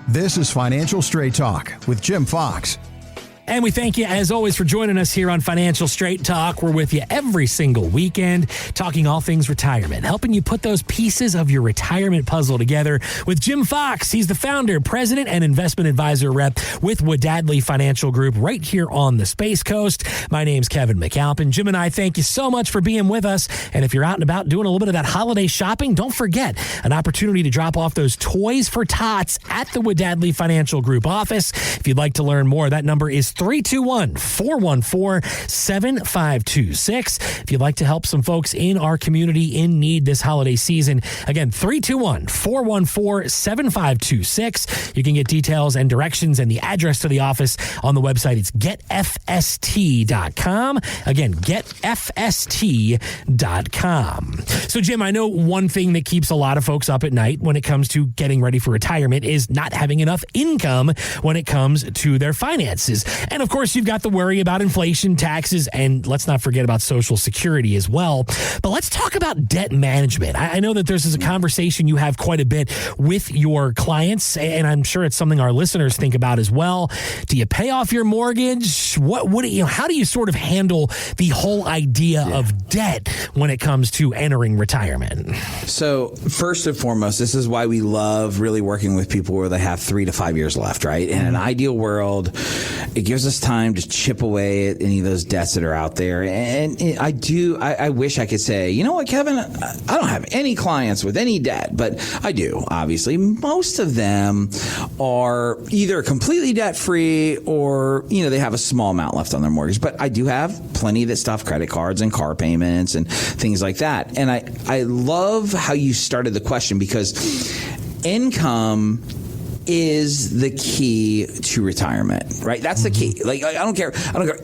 This is Financial Straight Talk with Jim Fox. And we thank you, as always, for joining us here on Financial Straight Talk. We're with you every single weekend, talking all things retirement, helping you put those pieces of your retirement puzzle together with Jim Fox. He's the founder, president, and investment advisor rep with Wadadley Financial Group right here on the Space Coast. My name's Kevin McAlpin. Jim and I thank you so much for being with us. And if you're out and about doing a little bit of that holiday shopping, don't forget an opportunity to drop off those toys for tots at the Wadadley Financial Group office. If you'd like to learn more, that number is 321-414-7526. If you'd like to help some folks in our community in need this holiday season, again, 321-414-7526. You can get details and directions and the address to the office on the website. It's getfst.com. Again, getfst.com. So, Jim, I know one thing that keeps a lot of folks up at night when it comes to getting ready for retirement is not having enough income when it comes to their finances. And of course, you've got the worry about inflation, taxes, and let's not forget about Social Security as well. But let's talk about debt management. I know that this is a conversation you have quite a bit with your clients, and I'm sure it's something our listeners think about as well. Do you pay off your mortgage? How do you sort of handle the whole idea of debt when it comes to entering retirement? So first and foremost, this is why we love really working with people where they have 3 to 5 years left, right? In an ideal world, it gives us time to chip away at any of those debts that are out there. And I wish I could say, you know what, Kevin, I don't have any clients with any debt, but I do, obviously. Most of them are either completely debt-free or, they have a small amount left on their mortgage. But I do have plenty that stuff, credit cards and car payments and things like that. And I love how you started the question because income is the key to retirement, right? That's the key. Like, I don't care.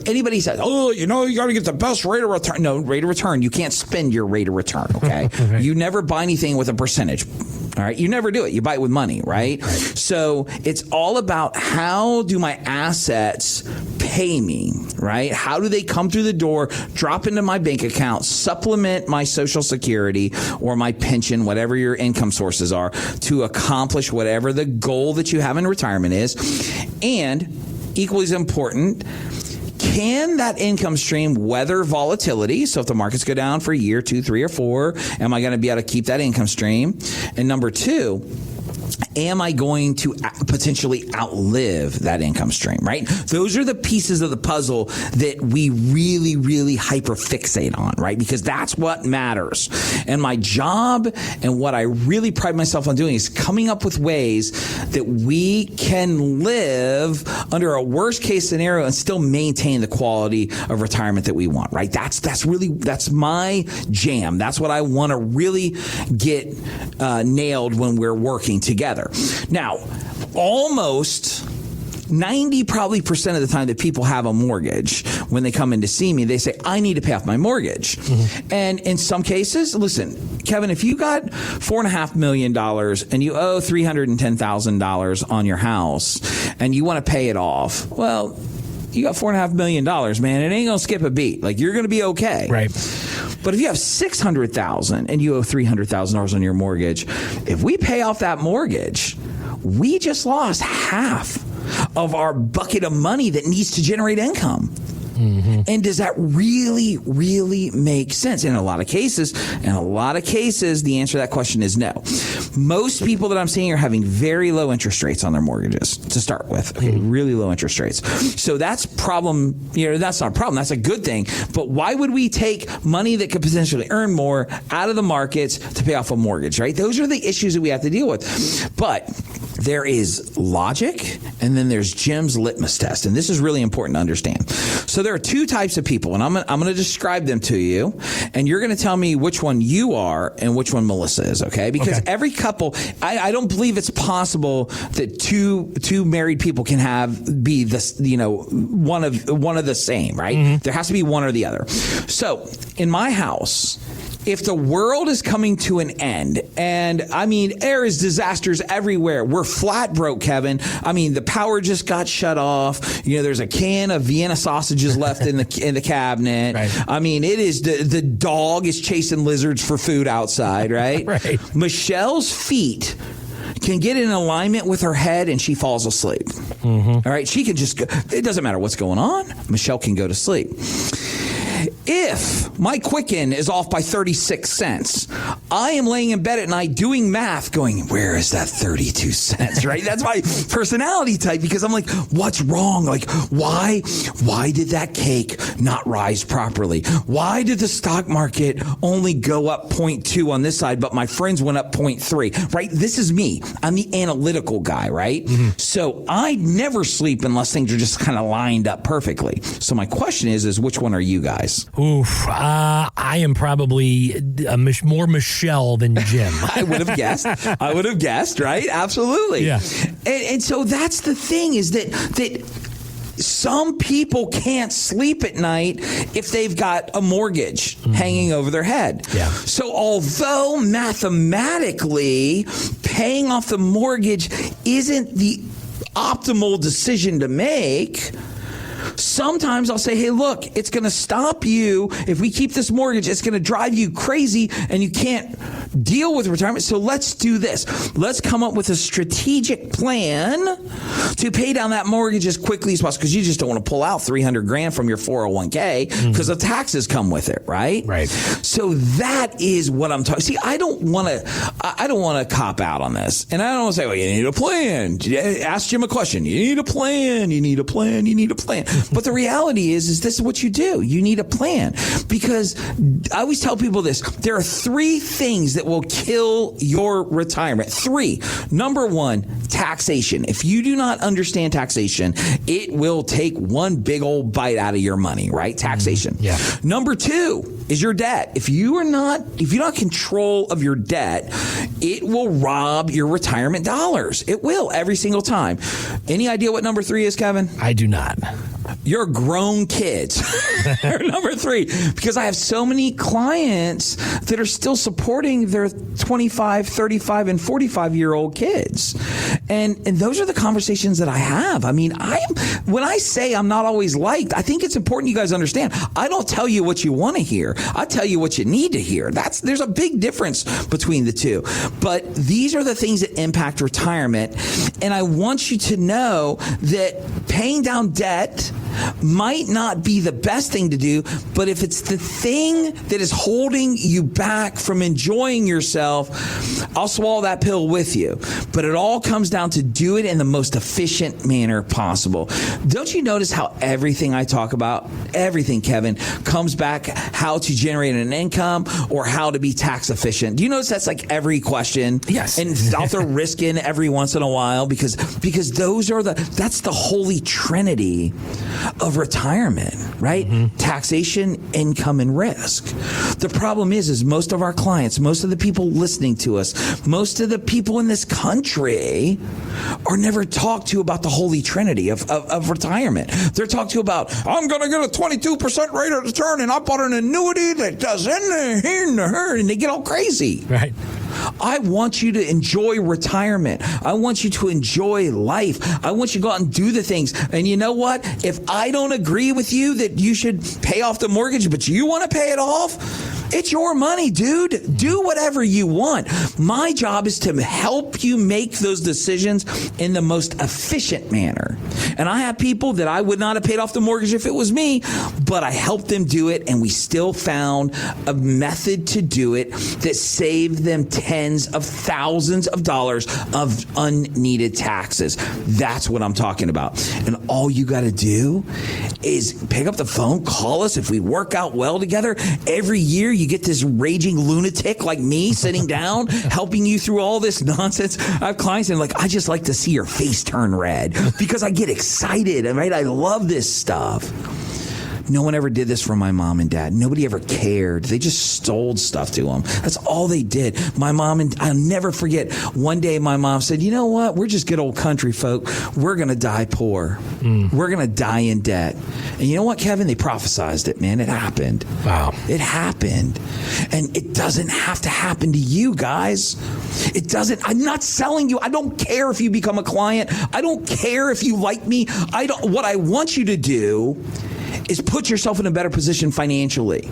Anybody says, you got to get the best rate of return. No, rate of return. You can't spend your rate of return, okay? Right. You never buy anything with a percentage, all right? You never do it. You buy it with money, right? So it's all about how do my assets pay me, right? How do they come through the door, drop into my bank account, supplement my Social Security or my pension, whatever your income sources are, to accomplish whatever the goal that you have in retirement is. And equally as important, can that income stream weather volatility? So if the markets go down for a year, 2, 3, or 4, am I going to be able to keep that income stream? And number 2, am I going to potentially outlive that income stream, right? Those are the pieces of the puzzle that we really, really hyperfixate on, right? Because that's what matters. And my job and what I really pride myself on doing is coming up with ways that we can live under a worst case scenario and still maintain the quality of retirement that we want, right? That's my jam. That's what I want to really get nailed when we're working together. Now, almost 90% of the time that people have a mortgage, when they come in to see me, they say, I need to pay off my mortgage. Mm-hmm. And in some cases, listen, Kevin, if you got $4.5 million and you owe $310,000 on your house and you want to pay it off, well, you got $4.5 million, man. It ain't going to skip a beat. Like, you're going to be okay. Right. But if you have $600,000 and you owe $300,000 on your mortgage, if we pay off that mortgage, we just lost half of our bucket of money that needs to generate income. Mm-hmm. And does that really, really make sense? In a lot of cases, the answer to that question is no. Most people that I'm seeing are having very low interest rates on their mortgages to start with. Okay, really low interest rates. So that's problem. That's not a problem. That's a good thing. But why would we take money that could potentially earn more out of the markets to pay off a mortgage, right? Those are the issues that we have to deal with. But there is logic, and then there's Jim's litmus test. And this is really important to understand. So there are 2 types of people, and I'm going to describe them to you, and you're going to tell me which one you are and which one Melissa is, okay? Because every couple, I don't believe it's possible that two married people can be this, one of the same, right? Mm-hmm. There has to be one or the other. So in my house, if the world is coming to an end, and there is disasters everywhere. We're flat broke, Kevin. The power just got shut off. There's a can of Vienna sausages left in the cabinet. Right. It is the dog is chasing lizards for food outside, right? Right. Michelle's feet can get in alignment with her head and she falls asleep. All right. She can just go. It doesn't matter what's going on. Michelle can go to sleep. If my Quicken is off by 36 cents, I am laying in bed at night doing math going, where is that 32 cents, right? That's my personality type, because I'm like, what's wrong? Like, why did that cake not rise properly? Why did the stock market only go up 0.2 on this side, but my friends went up 0.3, right? This is me. I'm the analytical guy, right? So I never sleep unless things are just kind of lined up perfectly. So my question is which one are you guys? Oof, I am probably more Michelle than Jim. I would have guessed, right? Absolutely. Yeah. And so that's the thing, is that some people can't sleep at night if they've got a mortgage hanging over their head. Yeah. So although mathematically paying off the mortgage isn't the optimal decision to make, sometimes I'll say, hey, look, it's going to stop you. If we keep this mortgage, it's going to drive you crazy and you can't deal with retirement. So let's do this. Let's come up with a strategic plan to pay down that mortgage as quickly as possible, because you just don't want to pull out $300,000 from your 401k because the taxes come with it, right? Right. So that is what I'm talking. See, I don't want to cop out on this, and I don't want to say, well, you need a plan. Ask Jim a question. You need a plan. You need a plan. You need a plan. But the reality is this is what you do. You need a plan, because I always tell people this. There are 3 things that will kill your retirement. 3. Number 1, taxation. If you do not understand taxation, it will take one big old bite out of your money, right? Taxation. Yeah. Number 2 is your debt. If you don't have control of your debt, it will rob your retirement dollars. It will, every single time. Any idea what number 3 is, Kevin? I do not. Your grown kids are number 3, because I have so many clients that are still supporting their 25, 35, and 45-year-old kids. And those are the conversations that I have. I mean, when I say I'm not always liked, I think it's important you guys understand. I don't tell you what you want to hear. I tell you what you need to hear. There's a big difference between the two. But these are the things that impact retirement. And I want you to know that paying down debt might not be the best thing to do, but if it's the thing that is holding you back from enjoying yourself, I'll swallow that pill with you. But it all comes down to do it in the most efficient manner possible. Don't you notice how everything I talk about, everything, Kevin, comes back how to generate an income or how to be tax efficient? Do you notice that's like every question? Yes. And I'll throw risk in every once in a while, because that's the holy trinity of retirement, right? Taxation, income, and risk. The problem is most of our clients, most of the people listening to us, most of the people in this country are never talked to about the holy trinity of retirement. They're talked to about, I'm going to get a 22% rate of return, and I bought an annuity that does and they get all crazy. Right. I want you to enjoy retirement. I want you to enjoy life. I want you to go out and do the things. And you know what? If I don't agree with you that you should pay off the mortgage, but you want to pay it off, it's your money, dude. Do whatever you want. My job is to help you make those decisions in the most efficient manner. And I have people that I would not have paid off the mortgage if it was me, but I helped them do it, and we still found a method to do it that saved them tens of thousands of dollars of unneeded taxes. That's what I'm talking about. And all you got to do is pick up the phone, call us. If we work out well together, every year you get this raging lunatic like me sitting down, helping you through all this nonsense. I have clients and I just like to see your face turn red because I get excited, right? I love this stuff. No one ever did this for my mom and dad. Nobody ever cared. They just stole stuff to them. That's all they did. My mom and I'll never forget. One day my mom said, you know what? We're just good old country folk. We're going to die poor. We're going to die in debt. And you know what, Kevin? They prophesized it, man. It happened. Wow. It happened. And it doesn't have to happen to you guys. It doesn't. I'm not selling you. I don't care if you become a client. I don't care if you like me. What I want you to do is put yourself in a better position financially.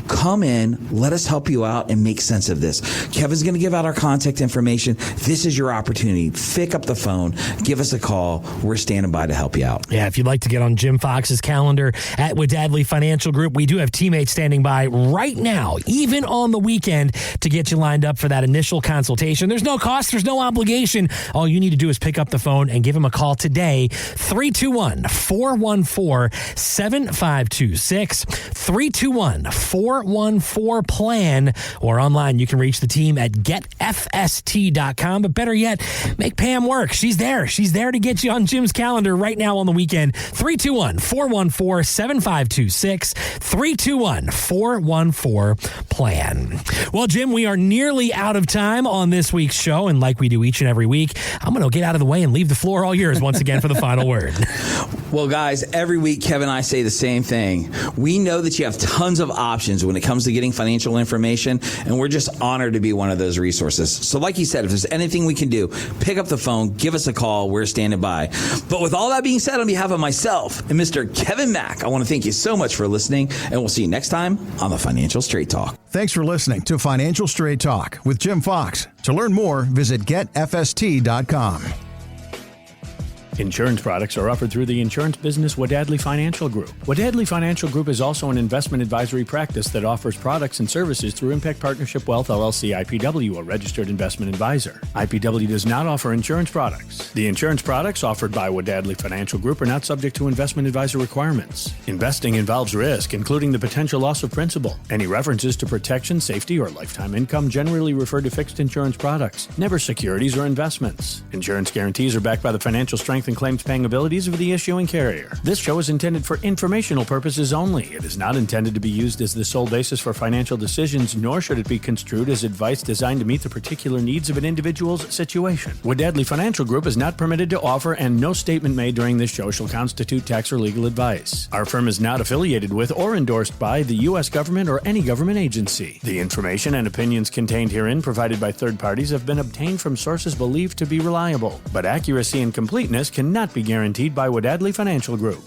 Come in, let us help you out and make sense of this. Kevin's going to give out our contact information. This is your opportunity. Pick up the phone, give us a call. We're standing by to help you out. Yeah, if you'd like to get on Jim Fox's calendar at Wadadley Financial Group, we do have teammates standing by right now, even on the weekend, to get you lined up for that initial consultation. There's no cost, there's no obligation. All you need to do is pick up the phone and give him a call today, 321-414-7526, 321-414-PLAN, or online you can reach the team at getfst.com. But better yet, make Pam work. She's there. She's there to get you on Jim's calendar right now on the weekend. 321-414-7526, 321-414-PLAN. Well, Jim, we are nearly out of time on this week's show, and like we do each and every week, I'm going to get out of the way and leave the floor all yours once again for the final word. Well, guys, every week Kevin and I say the same thing. We know that you have tons of options when it comes to getting financial information, and we're just honored to be one of those resources. So like you said, if there's anything we can do, pick up the phone, give us a call. We're standing by. But with all that being said, on behalf of myself and Mr. Kevin Mack, I want to thank you so much for listening, and we'll see you next time on the Financial Straight Talk. Thanks for listening to Financial Straight Talk with Jim Fox. To learn more, visit getfst.com. Insurance products are offered through the insurance business Wadadley Financial Group. Wadadley Financial Group is also an investment advisory practice that offers products and services through Impact Partnership Wealth LLC IPW, a registered investment advisor. IPW does not offer insurance products. The insurance products offered by Wadadley Financial Group are not subject to investment advisor requirements. Investing involves risk, including the potential loss of principal. Any references to protection, safety, or lifetime income generally refer to fixed insurance products, never securities or investments. Insurance guarantees are backed by the financial strength and claims paying abilities of the issuing carrier. This show is intended for informational purposes only. It is not intended to be used as the sole basis for financial decisions, nor should it be construed as advice designed to meet the particular needs of an individual's situation. Wadadley Financial Group is not permitted to offer, and no statement made during this show shall constitute tax or legal advice. Our firm is not affiliated with or endorsed by the U.S. government or any government agency. The information and opinions contained herein provided by third parties have been obtained from sources believed to be reliable, but accuracy and completeness cannot be guaranteed by Wadadley Financial Group.